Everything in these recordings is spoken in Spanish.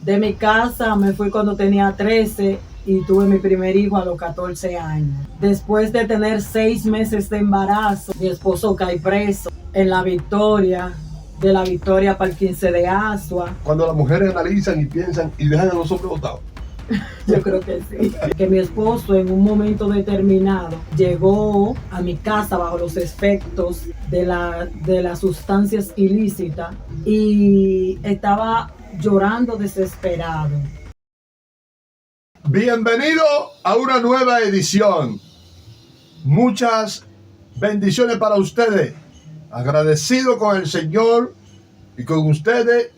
De mi casa me fui cuando tenía 13 y tuve mi primer hijo a los 14 años. Después de tener 6 meses de embarazo, mi esposo cae preso en La Victoria, de La Victoria para el 15 de Asua. Cuando las mujeres analizan y piensan y dejan a los hombres botados. Yo creo que sí. Que mi esposo en un momento determinado llegó a mi casa bajo los efectos de las sustancias ilícitas y estaba llorando desesperado. Bienvenido a una nueva edición. Muchas bendiciones para ustedes. Agradecido con el Señor y con ustedes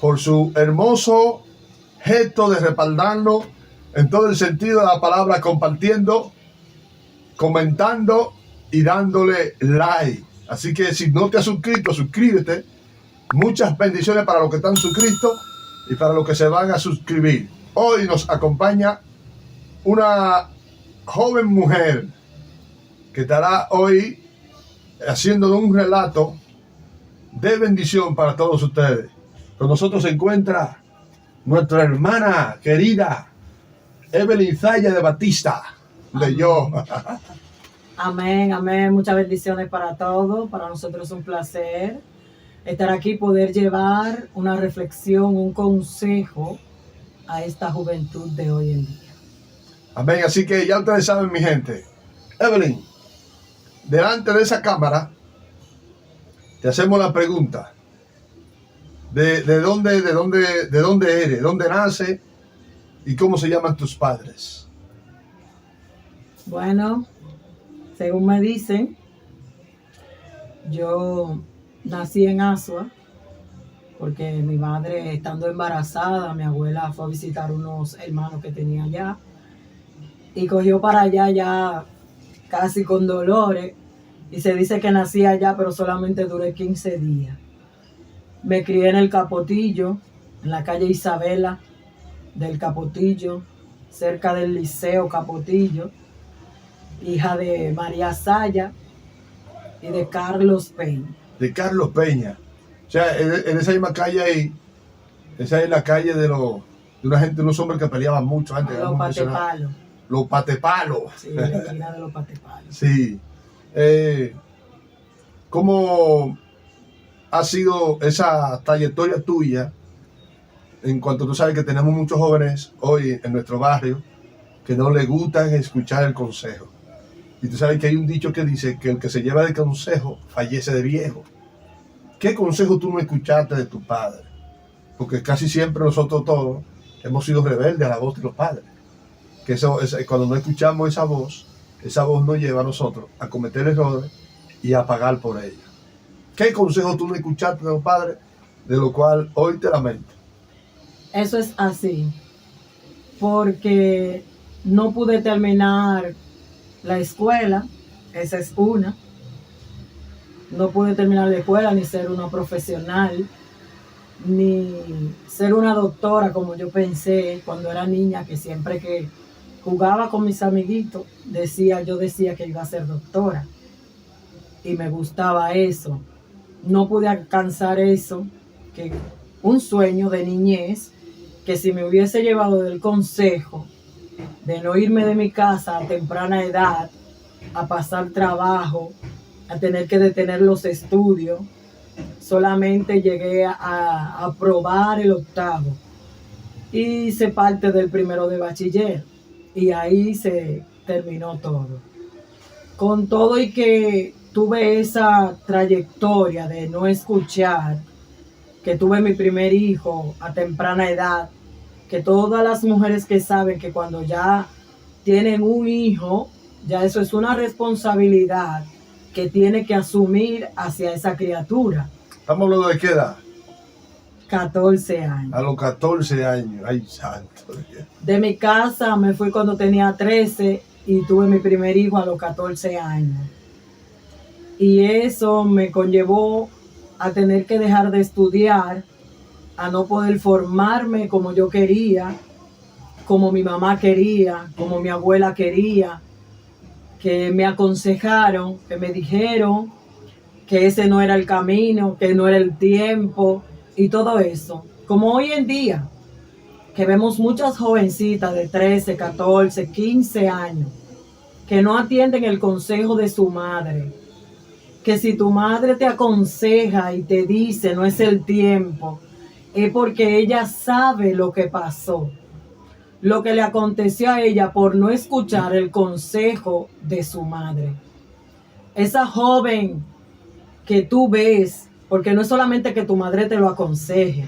por su hermoso gesto de respaldarnos en todo el sentido de la palabra, compartiendo, comentando y dándole like. Así que si no te has suscrito, suscríbete. Muchas bendiciones para los que están suscritos y para los que se van a suscribir. Hoy nos acompaña una joven mujer que estará hoy haciéndonos un relato de bendición para todos ustedes. Con nosotros se encuentra nuestra hermana querida Evelyn Zaya de Batista, de Yo. Amén, amén. Muchas bendiciones para todos. Para nosotros es un placer estar aquí, poder llevar una reflexión, un consejo a esta juventud de hoy en día. Amén. Así que ya ustedes saben, mi gente. Evelyn, delante de esa cámara te hacemos la pregunta. ¿De dónde eres? ¿De dónde nace? ¿Y cómo se llaman tus padres? Bueno, según me dicen, yo nací en Asua porque mi madre, estando embarazada, mi abuela fue a visitar unos hermanos que tenía allá y cogió para allá ya casi con dolores, y se dice que nací allá, pero solamente duré 15 días. Me crié en el Capotillo, en la calle Isabela del Capotillo, cerca del Liceo Capotillo, hija de María Zaya y de Carlos Peña. De Carlos Peña. O sea, en esa misma calle ahí, esa es la calle de una gente, unos hombres que peleaban mucho antes. Los Patepalos. Los Patepalos. Sí, la esquina de los Patepalos. Sí. ¿Cómo ha sido esa trayectoria tuya? En cuanto tú sabes que tenemos muchos jóvenes hoy en nuestro barrio que no les gustan escuchar el consejo. Y tú sabes que hay un dicho que dice que el que se lleva de consejo fallece de viejo. ¿Qué consejo tú no escuchaste de tu padre? Porque casi siempre nosotros todos hemos sido rebeldes a la voz de los padres. Que cuando no escuchamos esa voz nos lleva a nosotros a cometer errores y a pagar por ella. ¿Qué consejo tú no escuchaste de los padres, de lo cual hoy te lamento? Eso es así, porque no pude terminar la escuela, esa es una. No pude terminar la escuela, ni ser una profesional, ni ser una doctora como yo pensé cuando era niña, que siempre que jugaba con mis amiguitos, yo decía que iba a ser doctora. Y me gustaba eso. No pude alcanzar eso, que un sueño de niñez, que si me hubiese llevado del consejo de no irme de mi casa a temprana edad, a pasar trabajo, a tener que detener los estudios, solamente llegué a aprobar el 8º y hice parte del 1º de bachiller, y ahí se terminó todo. Con todo y que tuve esa trayectoria de no escuchar, que tuve mi primer hijo a temprana edad, que todas las mujeres que saben que cuando ya tienen un hijo, ya eso es una responsabilidad que tiene que asumir hacia esa criatura. ¿Estamos hablando de qué edad? 14 años. A los 14 años. Ay, santo Dios. De mi casa me fui cuando tenía 13 y tuve mi primer hijo a los 14 años. Y eso me conllevó a tener que dejar de estudiar, a no poder formarme como yo quería, como mi mamá quería, como mi abuela quería, que me aconsejaron, que me dijeron que ese no era el camino, que no era el tiempo y todo eso. Como hoy en día, que vemos muchas jovencitas de 13, 14, 15 años que no atienden el consejo de su madre. Que si tu madre te aconseja y te dice no es el tiempo, es porque ella sabe lo que pasó, lo que le aconteció a ella por no escuchar el consejo de su madre. Esa joven que tú ves, porque no es solamente que tu madre te lo aconseje,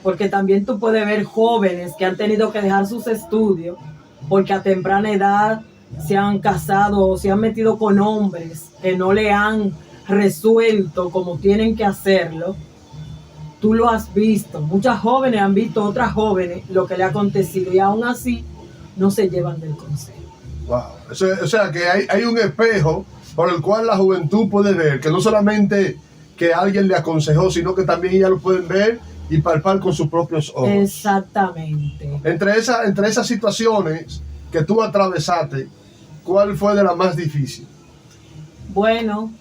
porque también tú puedes ver jóvenes que han tenido que dejar sus estudios porque a temprana edad se han casado o se han metido con hombres que no le han resuelto como tienen que hacerlo. Tú lo has visto. Muchas jóvenes han visto a otras jóvenes lo que le ha acontecido y aún así no se llevan del consejo. Wow. O sea que hay un espejo por el cual la juventud puede ver que no solamente que alguien le aconsejó, sino que también ellas lo pueden ver y palpar con sus propios ojos. Exactamente. Entre esas situaciones que tú atravesaste, ¿cuál fue de las más difíciles? Bueno,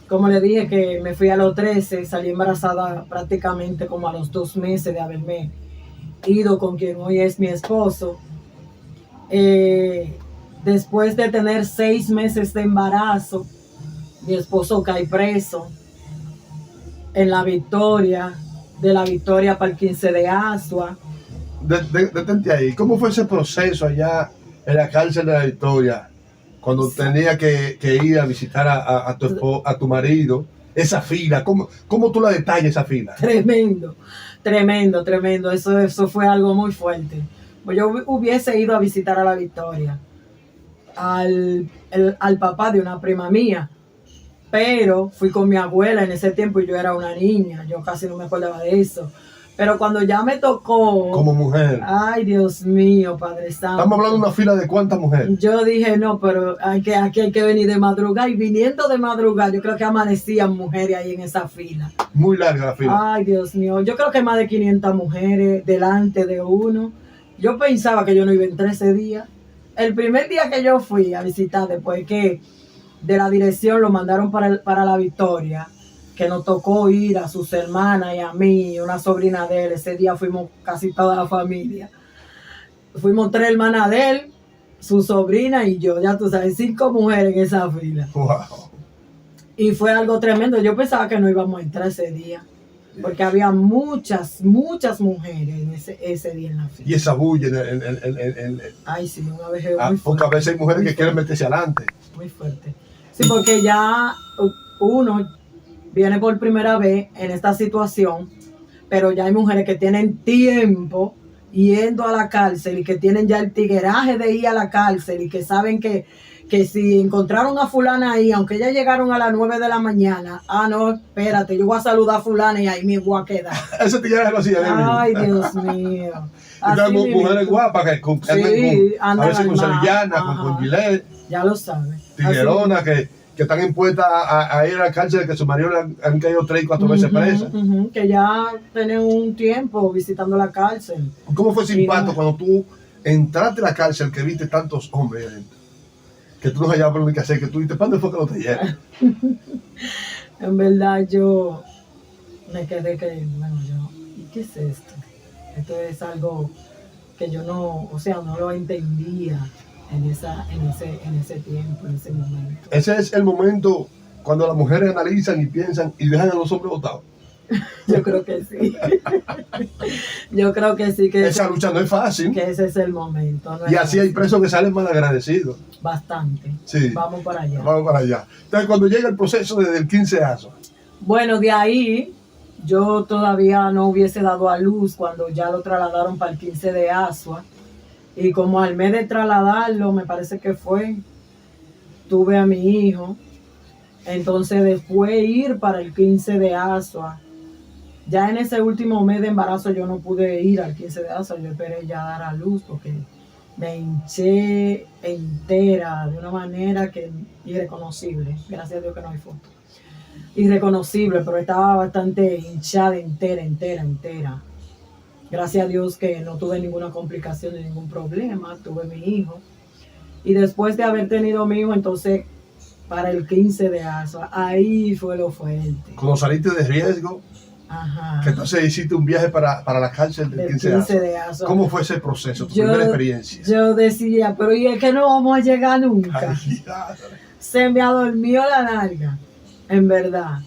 como le dije que me fui a los 13, salí embarazada prácticamente como a los 2 meses de haberme ido con quien hoy es mi esposo. Después de tener 6 meses de embarazo, mi esposo cae preso en La Victoria, de La Victoria para el 15 de Asua. Detente ahí. ¿Cómo fue ese proceso allá en la cárcel de La Victoria? Cuando tenía que ir a visitar a tu marido, esa fila, ¿cómo tú la detallas esa fila? Tremendo. Eso fue algo muy fuerte. Pues yo hubiese ido a visitar a La Victoria, al papá de una prima mía, pero fui con mi abuela en ese tiempo y yo era una niña, yo casi no me acordaba de eso. Pero cuando ya me tocó... Como mujer. Ay, Dios mío, Padre Santo. Estamos hablando de una fila de ¿cuántas mujeres? Yo dije, no, pero aquí hay que venir de madrugada. Y viniendo de madrugada, yo creo que amanecían mujeres ahí en esa fila. Muy larga la fila. Ay, Dios mío. Yo creo que más de 500 mujeres delante de uno. Yo pensaba que yo no iba en 13 días. El primer día que yo fui a visitar, después que de la dirección lo mandaron para La Victoria, que nos tocó ir a sus hermanas y a mí, una sobrina de él. Ese día fuimos casi toda la familia. Fuimos 3 hermanas de él, su sobrina y yo, ya tú sabes, 5 mujeres en esa fila. Wow. Y fue algo tremendo. Yo pensaba que no íbamos a entrar ese día, porque había muchas mujeres en ese día en la fila. Y esa bulla Ay, sí, una vez muy fuerte. porque a veces hay mujeres que quieren meterse adelante. Muy fuerte. Sí, porque ya uno viene por primera vez en esta situación, pero ya hay mujeres que tienen tiempo yendo a la cárcel y que tienen ya el tigueraje de ir a la cárcel y que saben que si encontraron a fulana ahí, aunque ya llegaron a las 9 de la mañana, no, espérate, yo voy a saludar a fulana y ahí me voy a quedar. Ese tigueraje lo hacía. Ay, Dios mío. Entonces, mujeres guapas que sí, a veces con sevillana, con gilet. Ya lo sabes. Tigueronas que están impuestas a ir a la cárcel, que su marido le han caído 3 y 4 veces presas. Que ya tienen un tiempo visitando la cárcel. ¿Cómo fue ese impacto cuando tú entraste a la cárcel, que viste tantos hombres adentro? Que tú no hallabas por qué hacer, que tú dijiste, ¿para dónde fue que lo trajeron? En verdad yo me quedé ¿y qué es esto? Esto es algo que yo no lo entendía en ese tiempo, en ese momento. Ese es el momento cuando las mujeres analizan y piensan y dejan a los hombres botados. Yo creo que sí. Yo creo que sí. Que esa lucha no es fácil. Que ese es el momento. Y así hay presos que salen mal agradecidos. Bastante. Sí. Vamos para allá. Entonces, cuando llega el proceso desde el 15 de Asua. Bueno, de ahí yo todavía no hubiese dado a luz cuando ya lo trasladaron para el 15 de Asua. Y como al mes de trasladarlo, me parece que tuve a mi hijo. Entonces después ir para el 15 de Asua. Ya en ese último mes de embarazo yo no pude ir al 15 de Asua. Yo esperé ya dar a luz porque me hinché entera de una manera que irreconocible. Gracias a Dios que no hay foto. Irreconocible, pero estaba bastante hinchada entera. Gracias a Dios que no tuve ninguna complicación ni ningún problema. Tuve mi hijo. Y después de haber tenido mi hijo, entonces, para el 15 de Asua, ahí fue lo fuerte. ¿Cómo saliste de riesgo? Ajá. Que entonces hiciste un viaje para la cárcel del Del 15 de 15 Azo. de Azo. ¿Cómo fue ese proceso, tu primera experiencia? Yo decía, pero ¿y es que no vamos a llegar nunca? Ay, Se me adormió la nalga, en verdad.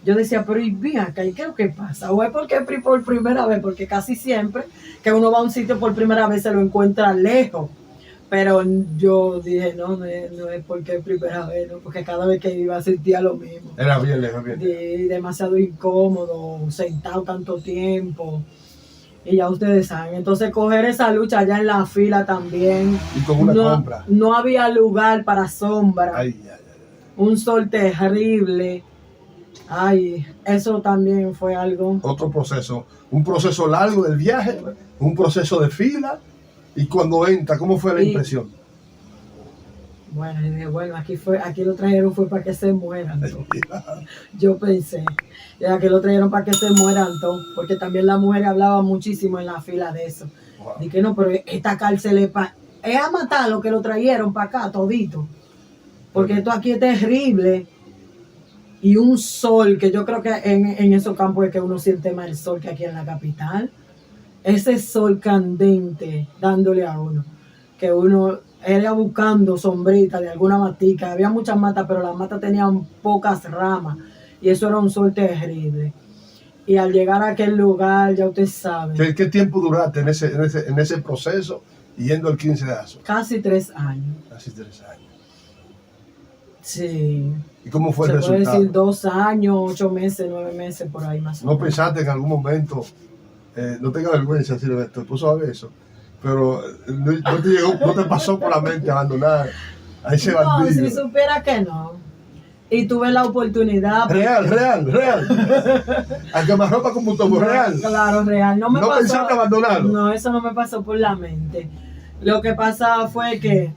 Yo decía, pero ¿y bien acá? ¿Y qué es lo que pasa? ¿O es porque por primera vez? Porque casi siempre que uno va a un sitio por primera vez se lo encuentra lejos. Pero yo dije, no es porque es primera vez, ¿no? Porque cada vez que iba sentía lo mismo. Era bien lejos, bien lejos. Y demasiado incómodo, sentado tanto tiempo. Y ya ustedes saben, entonces coger esa lucha allá en la fila también. Y con una compra. No había lugar para sombra. Ay. Un sol terrible. Ay, eso también fue algo. Otro proceso, un proceso largo del viaje, un proceso de fila. Y cuando entra, ¿cómo fue la impresión? Bueno, yo dije, bueno, aquí lo trajeron fue para que se mueran, ¿no? Yo pensé, ya que lo trajeron para que se mueran, ¿no? Porque también la mujer hablaba muchísimo en la fila de eso. Wow. Dije, no, pero esta cárcel es a matar lo que lo trajeron para acá, todito. Porque esto aquí es terrible. Y un sol, que yo creo que en esos campos es que uno siente más el sol que aquí en la capital. Ese sol candente dándole a uno, que uno era buscando sombrita de alguna matica. Había muchas matas, pero las matas tenían pocas ramas y eso era un sol terrible. Y al llegar a aquel lugar, ya usted sabe. ¿Qué tiempo duraste en ese proceso yendo al 15 de Azo? Casi 3 años. Casi 3 años. Sí. ¿Y cómo fue el resultado? Se puede decir 2 años, 8 meses, 9 meses, por ahí más o menos. ¿No pensaste en algún momento, no tenga vergüenza si tu esposo sabe eso, pero no te pasó por la mente abandonar a ese bandido? No, si supiera que no. Y tuve la oportunidad. Real. Al quemarropa como un tomo, real. Claro, real. No pensaste abandonarlo. No, eso no me pasó por la mente. Lo que pasa fue que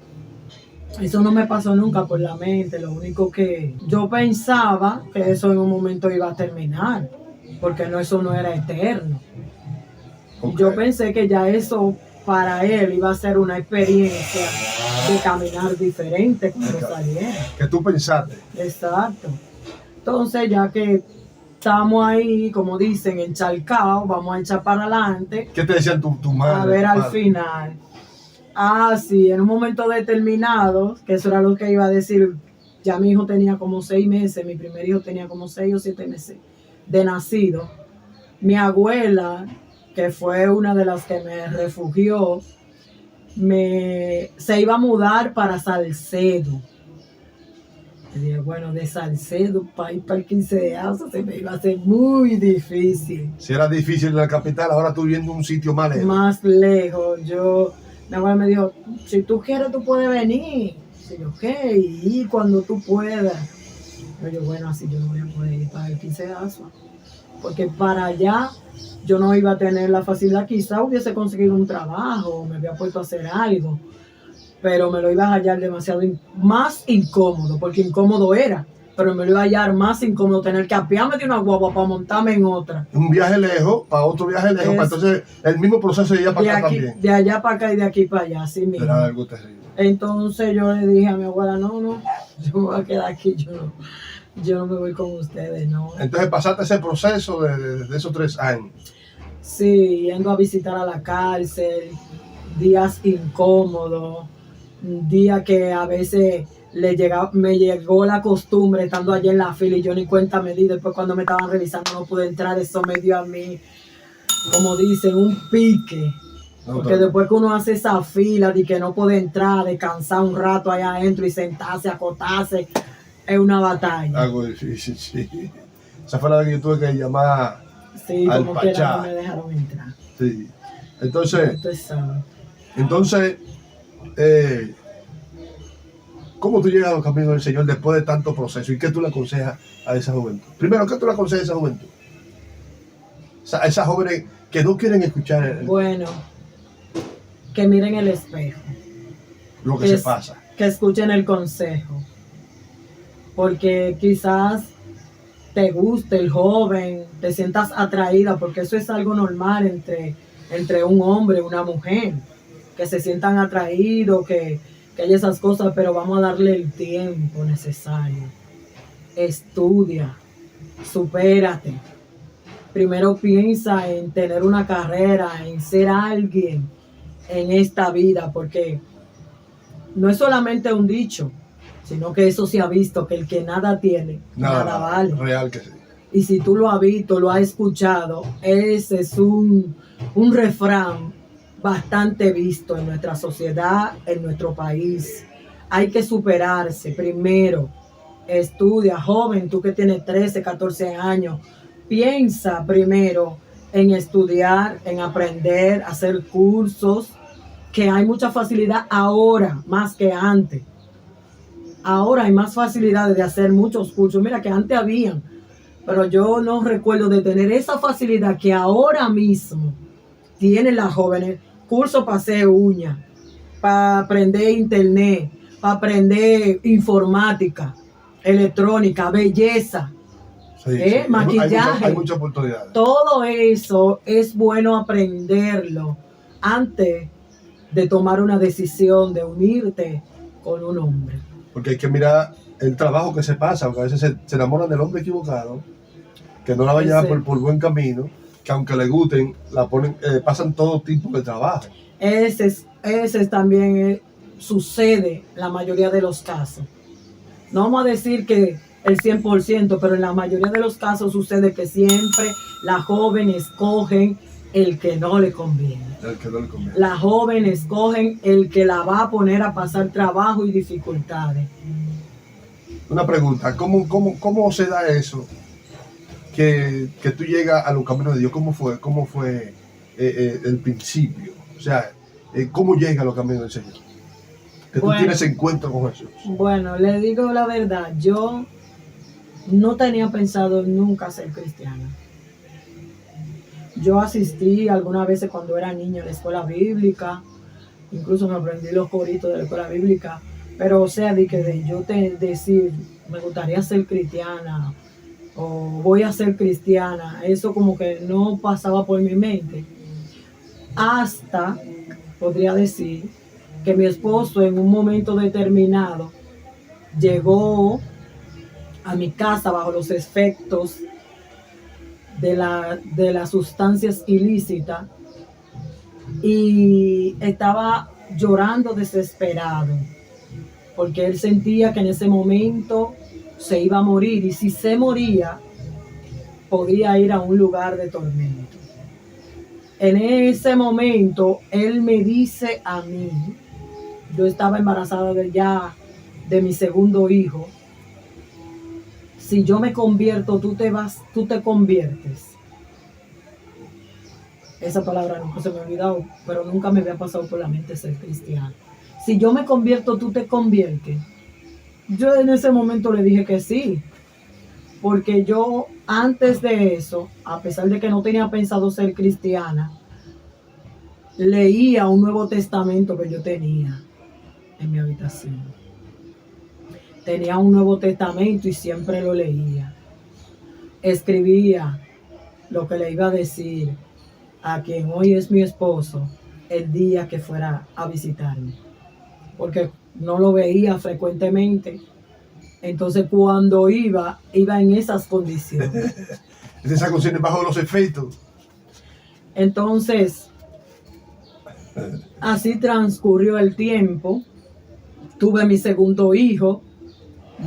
eso no me pasó nunca por la mente. Lo único que yo pensaba que eso en un momento iba a terminar, porque eso no era eterno. Okay. Yo pensé que ya eso para él iba a ser una experiencia de caminar diferente cuando saliera. ¿Qué tú pensaste? Exacto. Entonces, ya que estamos ahí, como dicen, encharcados, vamos a echar para adelante. ¿Qué te decían tu madre? A ver al final. Sí, en un momento determinado, que eso era lo que iba a decir, ya mi hijo tenía como 6 meses, mi primer hijo tenía como 6 o 7 meses de nacido. Mi abuela, que fue una de las que me refugió, se iba a mudar para Salcedo. Y dije, bueno, de Salcedo para ir para el 15 de Azo se me iba a hacer muy difícil. Si era difícil en la capital, ahora tú viendo un sitio más lejos. Más lejos. Mi abuela me dijo, si tú quieres, tú puedes venir. Y yo, ¿qué? Y cuando tú puedas. Pero yo, bueno, así yo no voy a poder ir para el 15 de Azo. Porque para allá yo no iba a tener la facilidad. Quizá hubiese conseguido un trabajo, me había puesto a hacer algo, pero me lo iba a hallar demasiado más incómodo, porque incómodo era, pero me lo iba a hallar más incómodo tener que apiarme de una guagua para montarme en otra. Un viaje lejos, para otro viaje lejos, para entonces el mismo proceso de allá para acá también. De allá para acá y de aquí para allá, así mismo. Era algo terrible. Entonces yo le dije a mi abuela, no, yo me voy a quedar aquí, yo no me voy con ustedes, no. Entonces pasaste ese proceso de esos 3 años. Sí, yendo a visitar a la cárcel, días incómodos, días que a veces me llegó la costumbre estando allí en la fila y yo ni cuenta me di. Después cuando me estaban revisando no pude entrar, eso me dio a mí, como dicen, un pique. Porque después que uno hace esa fila de que no puede entrar, descansar un rato allá adentro y sentarse, acotarse, es una batalla. Algo difícil, sí. Esa fue la vez que yo tuve que llamar al como Pachá. quiera no me dejaron entrar. Sí. Entonces, ¿cómo tú llegas a los caminos del Señor después de tanto proceso? ¿Y qué tú le aconsejas a esa juventud? Primero, ¿qué tú le aconsejas a esa juventud? A esas jóvenes que no quieren escuchar Bueno, que miren el espejo. Lo que se pasa. Que escuchen el consejo. Porque quizás te guste el joven, te sientas atraída, porque eso es algo normal entre un hombre y una mujer, que se sientan atraídos, que hay esas cosas, pero vamos a darle el tiempo necesario. Estudia, supérate, primero piensa en tener una carrera, en ser alguien en esta vida, porque no es solamente un dicho, sino que eso se ha visto, que el que nada tiene, nada vale. Real que sí. Y si tú lo has visto, lo has escuchado, ese es un refrán bastante visto en nuestra sociedad, en nuestro país. Hay que superarse primero. Estudia, joven, tú que tienes 13, 14 años, piensa primero en estudiar, en aprender, hacer cursos, que hay mucha facilidad ahora, más que antes. Ahora hay más facilidades de hacer muchos cursos. Mira que antes habían, pero yo no recuerdo de tener esa facilidad que ahora mismo tienen las jóvenes. Cursos para hacer uñas, para aprender internet, para aprender informática, electrónica, belleza, Sí. maquillaje. Hay muchas oportunidades. Todo eso es bueno aprenderlo antes de tomar una decisión de unirte con un hombre. Porque hay que mirar el trabajo que se pasa, porque a veces se enamoran del hombre equivocado, que no la va a llevar por buen camino, que aunque le gusten, pasan todo tipo de trabajo. Ese también sucede en la mayoría de los casos. No vamos a decir que el 100%, pero en la mayoría de los casos sucede que siempre las jóvenes escogen el que no le conviene. Las jóvenes escogen el que la va a poner a pasar trabajo y dificultades. Una pregunta, ¿cómo se da eso? Que tú llegas a los caminos de Dios, ¿cómo fue el principio? O sea, ¿cómo llega a los caminos del Señor? Que tú tienes encuentro con Jesús. Bueno, le digo la verdad, yo no tenía pensado nunca ser cristiana. Yo asistí algunas veces cuando era niña a la escuela bíblica, incluso me aprendí los coritos de la escuela bíblica, pero o sea, de yo decir, me gustaría ser cristiana o voy a ser cristiana, eso como que no pasaba por mi mente. Hasta, podría decir, que mi esposo en un momento determinado llegó a mi casa bajo los efectos de las sustancias ilícitas y estaba llorando desesperado porque él sentía que en ese momento se iba a morir y si se moría podía ir a un lugar de tormento. En ese momento él me dice a mí, yo estaba embarazada de mi segundo hijo, si yo me convierto, tú te conviertes. Esa palabra nunca se me ha olvidado, pero nunca me había pasado por la mente ser cristiano. Si yo me convierto, tú te conviertes. Yo en ese momento le dije que sí, porque yo antes de eso, a pesar de que no tenía pensado ser cristiana, leía un Nuevo Testamento que yo tenía en mi habitación. Tenía un Nuevo Testamento y siempre lo leía. Escribía lo que le iba a decir a quien hoy es mi esposo el día que fuera a visitarme. Porque no lo veía frecuentemente. Entonces cuando iba en esas condiciones. Esas condiciones bajo los efectos. Entonces, así transcurrió el tiempo. Tuve mi segundo hijo.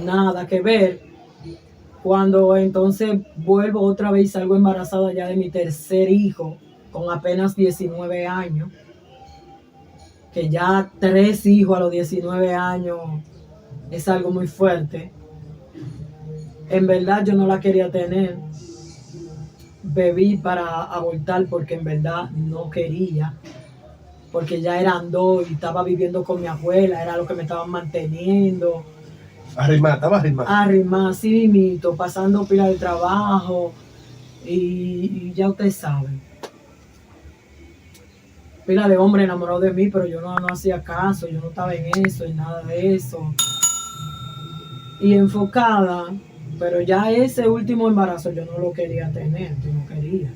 Nada que ver. Cuando entonces vuelvo otra vez y salgo embarazada ya de mi tercer hijo con apenas 19 años, que ya 3 hijos a los 19 años es algo muy fuerte. En verdad yo no la quería tener. Bebí para abortar porque en verdad no quería, porque ya eran 2 y estaba viviendo con mi abuela, era lo que me estaban manteniendo. Arrimada, así mito, pasando pila de trabajo y ya ustedes saben. Pila de hombre enamorado de mí, pero yo no hacía caso, yo no estaba en eso, en nada de eso. Y enfocada, pero ya ese último embarazo yo no lo quería tener, yo no quería.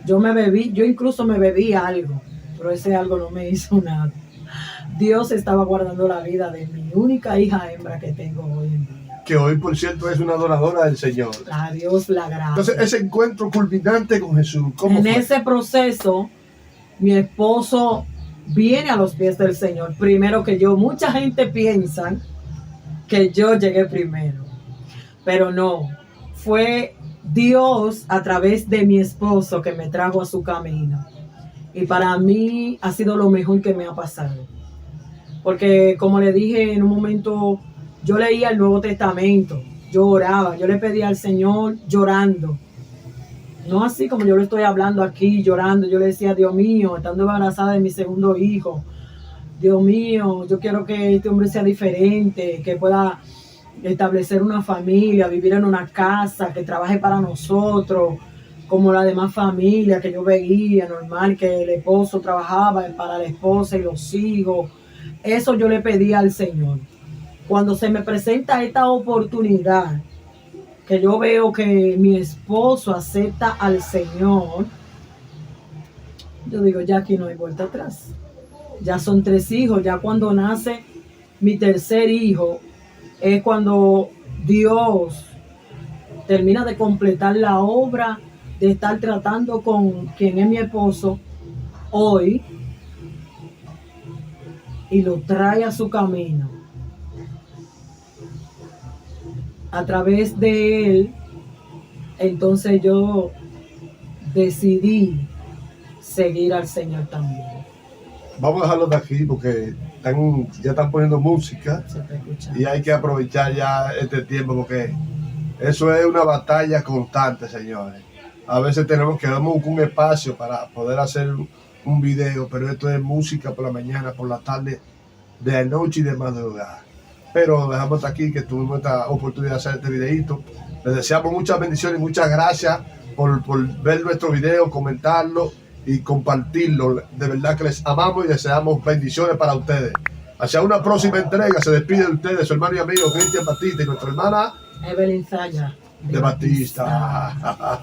Yo incluso me bebí algo, pero ese algo no me hizo nada. Dios estaba guardando la vida de mi única hija hembra que tengo hoy en día. que hoy, por cierto, es una adoradora del Señor. A Dios la gracia. Entonces, ese encuentro culminante con Jesús, ¿cómo En fue? ese proceso, mi esposo viene a los pies del Señor primero que yo. Mucha gente piensa que yo llegué primero, pero no. Fue Dios a través de mi esposo que me trajo a su camino. Y para mí ha sido lo mejor que me ha pasado. Porque como le dije en un momento, yo leía el Nuevo Testamento, yo oraba, yo le pedía al Señor llorando. No así como yo lo estoy hablando aquí, llorando. Yo le decía, Dios mío, estando embarazada de mi segundo hijo, Dios mío, yo quiero que este hombre sea diferente, que pueda establecer una familia, vivir en una casa, que trabaje para nosotros, como la demás familia que yo veía, normal, que el esposo trabajaba para la esposa y los hijos. Eso yo le pedí al Señor. Cuando se me presenta esta oportunidad, que yo veo que mi esposo acepta al Señor, yo digo, ya aquí no hay vuelta atrás. Ya son 3 hijos, ya cuando nace mi tercer hijo, es cuando Dios termina de completar la obra de estar tratando con quien es mi esposo hoy y lo trae a su camino. A través de él, entonces yo decidí seguir al Señor también. Vamos a dejarlo de aquí porque ya están poniendo música Se está escuchando. y hay que aprovechar ya este tiempo porque eso es una batalla constante, señores. A veces tenemos que darnos un espacio para poder hacer un video, pero esto es música por la mañana, por la tarde, de noche y de madrugada. Pero dejamos hasta aquí que tuvimos esta oportunidad de hacer este videito. Les deseamos muchas bendiciones y muchas gracias por ver nuestro video, comentarlo y compartirlo. De verdad que les amamos y deseamos bendiciones para ustedes. Hacia una próxima entrega se despide de ustedes su hermano y amigo Cristian Batista y nuestra hermana Evelyn Saya de Batista.